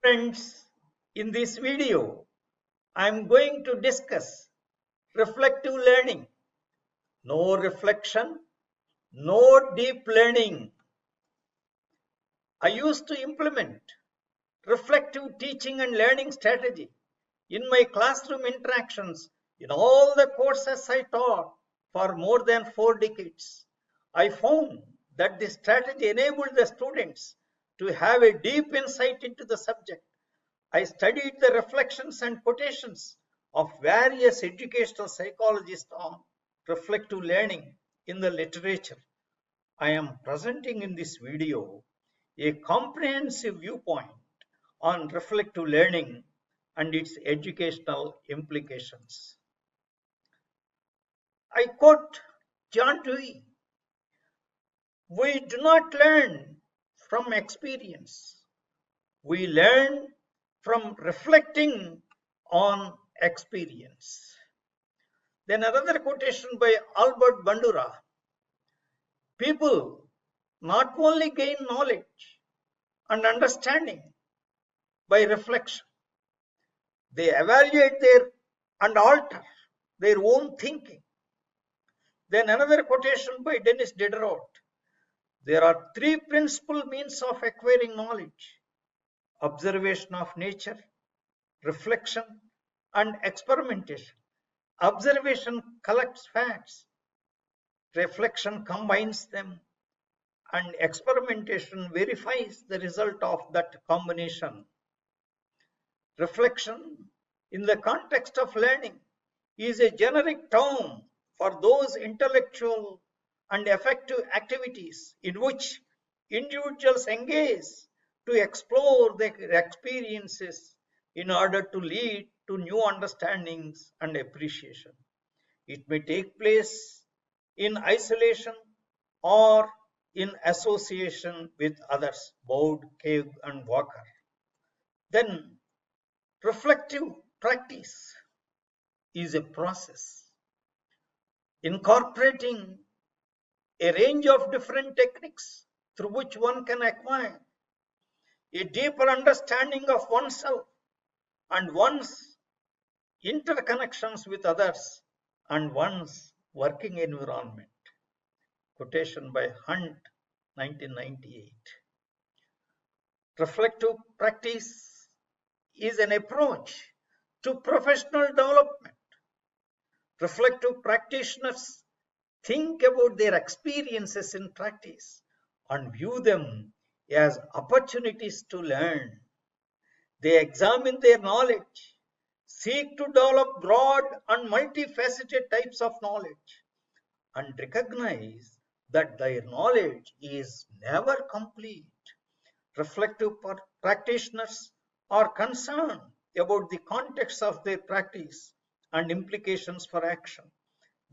Friends, in this video, I am going to discuss reflective learning. No reflection, no deep learning. I used to implement reflective teaching and learning strategy in my classroom interactions in all the courses I taught for more than 4 decades. I found that this strategy enabled the students to have a deep insight into the subject. I studied the reflections and quotations of various educational psychologists on reflective learning in the literature. I am presenting in this video a comprehensive viewpoint on reflective learning and its educational implications. I quote John Dewey, "We do not learn from experience. We learn from reflecting on experience." Then another quotation by Albert Bandura, "People not only gain knowledge and understanding by reflection, they evaluate and alter their own thinking." Then another quotation by Denis Diderot, "There are three principal means of acquiring knowledge: observation of nature, reflection, and experimentation. Observation collects facts, reflection combines them, and experimentation verifies the result of that combination." Reflection, in the context of learning, is a generic term for those intellectual and affective activities in which individuals engage to explore their experiences in order to lead to new understandings and appreciation. It may take place in isolation or in association with others, Bowd, Cave, and Walker. Then reflective practice is a process incorporating a range of different techniques through which one can acquire a deeper understanding of oneself and one's interconnections with others and one's working environment. Quotation by Hunt, 1998. Reflective practice is an approach to professional development. Reflective practitioners think about their experiences in practice and view them as opportunities to learn. They examine their knowledge, seek to develop broad and multifaceted types of knowledge, and recognize that their knowledge is never complete. Reflective practitioners are concerned about the context of their practice and implications for action.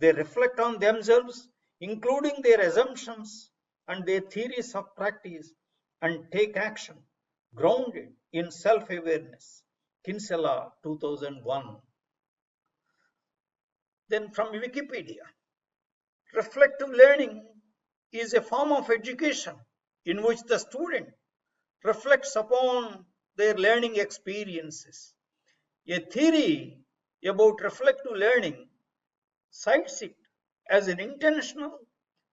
They reflect on themselves, including their assumptions and their theories of practice, and take action grounded in self-awareness. Kinsella, 2001. Then from Wikipedia, reflective learning is a form of education in which the student reflects upon their learning experiences. A theory about reflective learning cites it as an intentional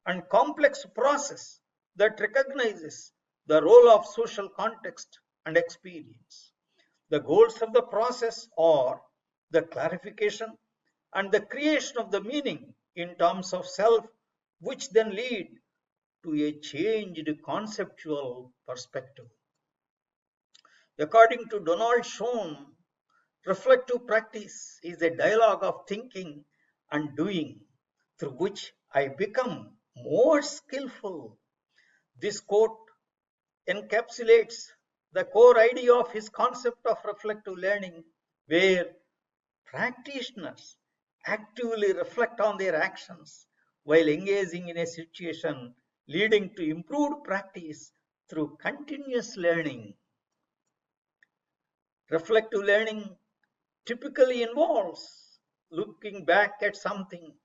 and complex process that recognizes the role of social context and experience. The goals of the process are the clarification and the creation of the meaning in terms of self, which then lead to a changed conceptual perspective. According to Donald Schoen, reflective practice is a dialogue of thinking and doing through which I become more skillful. This quote encapsulates the core idea of his concept of reflective learning, where practitioners actively reflect on their actions while engaging in a situation, leading to improved practice through continuous learning. Reflective learning typically involves looking back at something,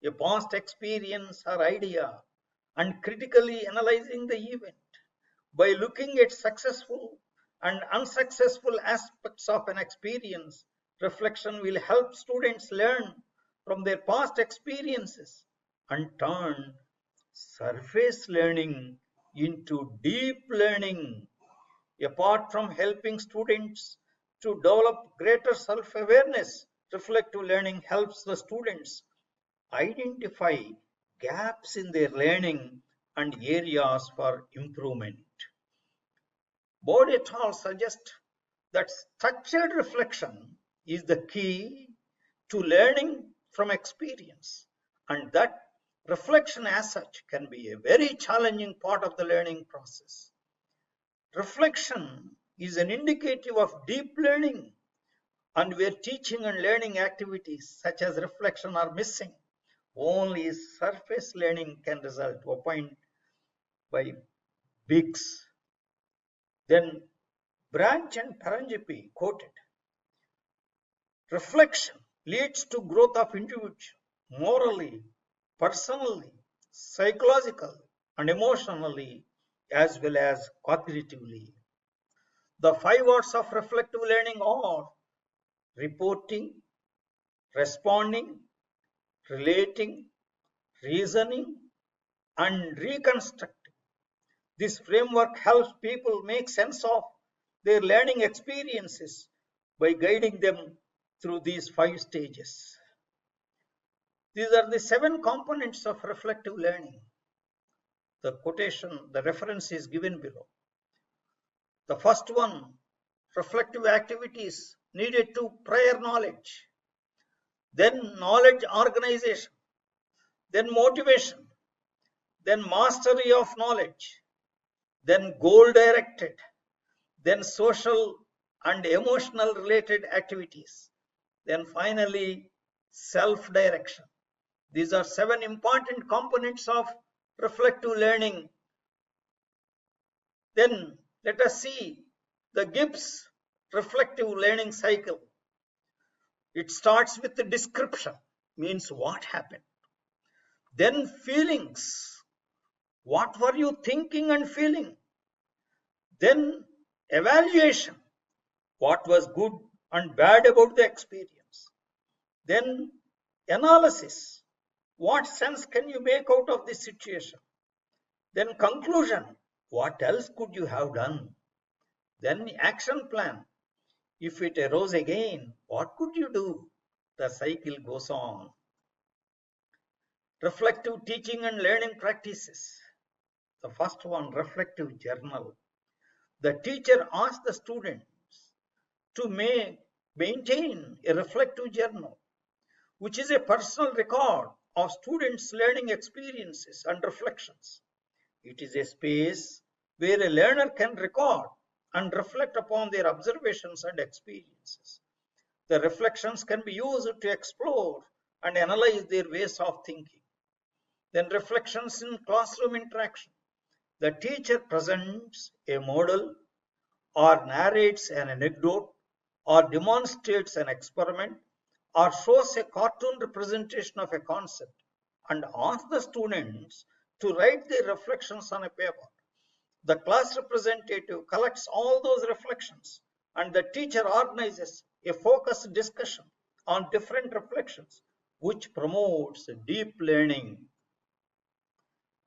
a past experience or idea, and critically analyzing the event. By looking at successful and unsuccessful aspects of an experience. Reflection will help students learn from their past experiences and turn surface learning into deep learning. Apart from helping students to develop greater self-awareness, reflective learning helps the students identify gaps in their learning and areas for improvement. Bode et al. Suggest that structured reflection is the key to learning from experience, and that reflection as such can be a very challenging part of the learning process. Reflection is an indicative of deep learning, and where teaching and learning activities such as reflection are missing, only surface learning can result, opined by Biggs. Then Branch and Paranjpe quoted, reflection leads to growth of individual morally, personally, psychologically, and emotionally, as well as cognitively. The 5 R's of reflective learning are reporting, responding, relating, reasoning, and reconstructing. This framework helps people make sense of their learning experiences by guiding them through these 5 stages. These are the 7 components of reflective learning. The quotation, the reference is given below. The first one, reflective activities needed to prior knowledge, then knowledge organization, then motivation, then mastery of knowledge, then goal directed, then social and emotional related activities, then finally self-direction. These are 7 important components of reflective learning. Then let us see the Gibbs reflective learning cycle. It starts with the description, means what happened. Then feelings, what were you thinking and feeling? Then evaluation, what was good and bad about the experience. Then analysis, what sense can you make out of this situation? Then conclusion, what else could you have done? Then action plan, if it arose again, what could you do? The cycle goes on. Reflective teaching and learning practices. The first one, reflective journal. The teacher asks the students to maintain a reflective journal, which is a personal record of students' learning experiences and reflections. It is a space where a learner can record and reflect upon their observations and experiences. The reflections can be used to explore and analyze their ways of thinking. Then reflections in classroom interaction. The teacher presents a model or narrates an anecdote or demonstrates an experiment or shows a cartoon representation of a concept and asks the students to write their reflections on a paper. The class representative collects all those reflections and the teacher organizes a focused discussion on different reflections, which promotes deep learning.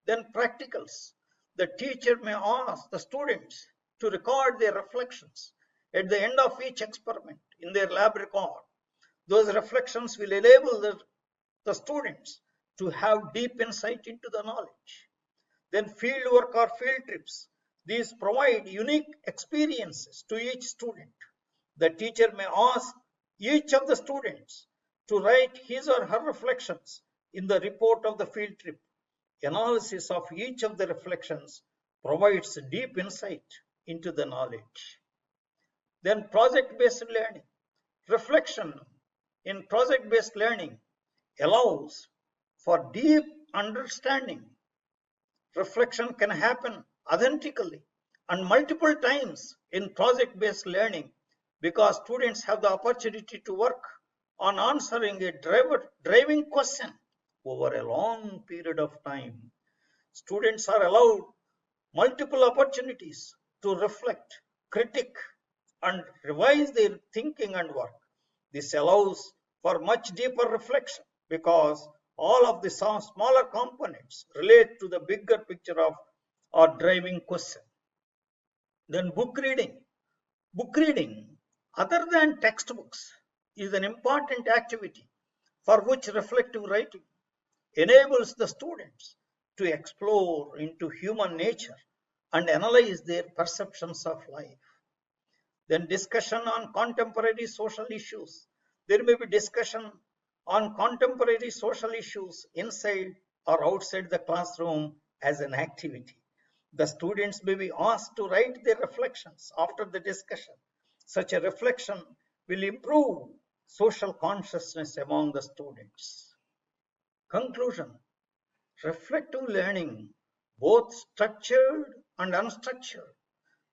Then practicals. The teacher may ask the students to record their reflections at the end of each experiment in their lab record. Those reflections will enable the students to have deep insight into the knowledge. Then field work or field trips. These provide unique experiences to each student. The teacher may ask each of the students to write his or her reflections in the report of the field trip. Analysis of each of the reflections provides deep insight into the knowledge. Then project-based learning. Reflection in project-based learning allows for deep understanding. Reflection can happen authentically and multiple times in project-based learning because students have the opportunity to work on answering a driving question over a long period of time. Students are allowed multiple opportunities to reflect, critique, and revise their thinking and work. This allows for much deeper reflection because all of the smaller components relate to the bigger picture of our driving question. Then book reading. Book reading, other than textbooks, is an important activity for which reflective writing enables the students to explore into human nature and analyze their perceptions of life. Then discussion on contemporary social issues. There may be discussion on contemporary social issues inside or outside the classroom as an activity. The students may be asked to write their reflections after the discussion. Such a reflection will improve social consciousness among the students. Conclusion. Reflective learning, both structured and unstructured,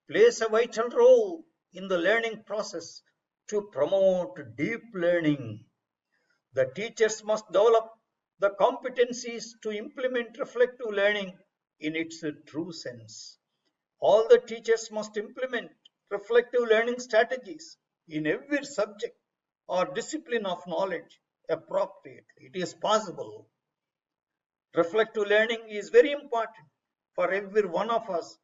plays a vital role in the learning process to promote deep learning. The teachers must develop the competencies to implement reflective learning in its true sense. All the teachers must implement reflective learning strategies in every subject or discipline of knowledge appropriately. It is possible. Reflective learning is very important for every one of us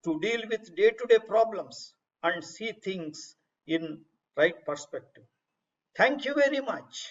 to deal with day-to-day problems and see things in right perspective. Thank you very much.